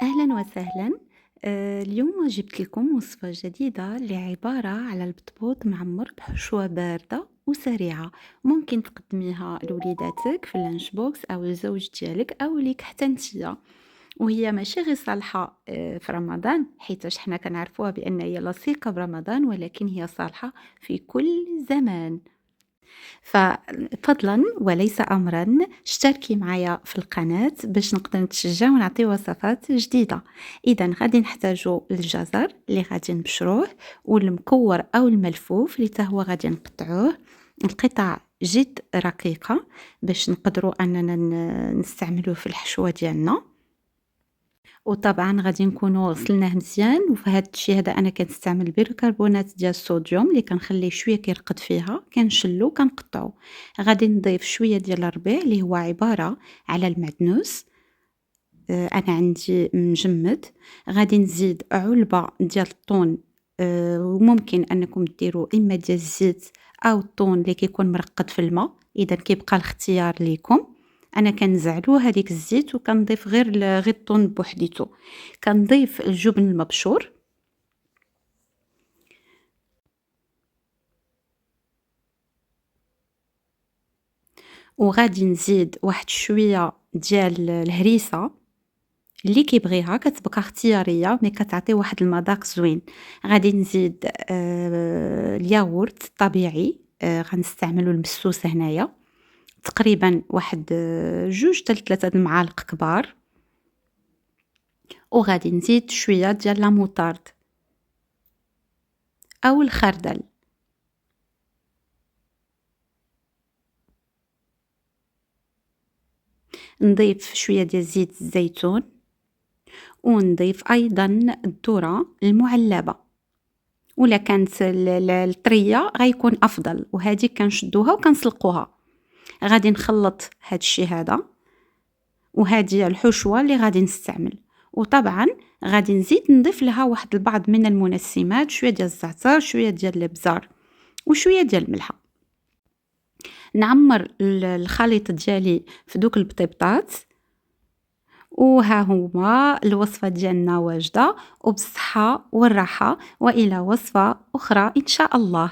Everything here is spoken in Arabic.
أهلا وسهلا. اليوم جبت لكم وصفة جديدة اللي عبارة على البطبوط معمر بحشوة باردة وسريعة. ممكن تقدميها لوليداتك في اللانش بوكس أو الزوج ديالك أو ليك حتى نتيا. وهي ماشي غير صالحة في رمضان، حيتاش حنا كنعرفوها بأن هي لصيقة برمضان، ولكن هي صالحة في كل زمان. ففضلا وليس أمرا، اشتركي معايا في القناة باش نقدر نتشجع ونعطي وصفات جديدة. إذا غادي نحتاجو الجزر اللي غادي نبشروه، والمكور أو الملفوف اللي تا هو غادي نقطعوه القطع جد رقيقة باش نقدروا أننا نستعملوه في الحشوة ديالنا. وطبعًا غادي نكونوا غسلناه مزيان، وفي هاد الشي هذا أنا كنستعمل بيكربونات ديال الصوديوم اللي كنخليه شوية كيرقد فيها، كنشلو كنقطعو. غادي نضيف شوية ديال الربيع اللي هو عبارة على المعدنوس، أنا عندي مجمد. غادي نزيد علبة ديال الطون، وممكن أنكم ديروا إما ديال الزيت أو الطون اللي كيكون مرقد في الما، إذا كيبقى الاختيار ليكم. أنا كنزعلو هاديك الزيت وكنضيف غير الطون بوحديتو. كنضيف الجبن المبشور، وغادي نزيد واحد شوية ديال الهريسة اللي كيبغيها، كتبقى اختيارية مي كتعطي واحد المذاق زوين. غادي نزيد الياغورت الطبيعي، غنستعملو المسوس هنايا، تقريبا واحد 2 حتى ل3 د المعالق كبار. وغادي نزيد شوية ديال لا موطارد أو الخردل. نضيف شوية ديال زيت الزيتون، ونضيف أيضا الذرة المعلبة، ولا كانت الطرية غيكون أفضل، وهذه كنشدوها وكنسلقوها. غادي نخلط هاد الشي هذا، وهذه هي الحشوة اللي غادي نستعمل. وطبعا غادي نزيد نضيف لها واحد البعض من المنسمات، شوية ديال الزعتر، شوية ديال الابزار، وشوية ديال الملحة. نعمر الخليط ديالي في دوك البطيبطات، وها هما الوصفة ديالنا واجدة، وبالصحة والراحة، وإلى وصفة أخرى إن شاء الله.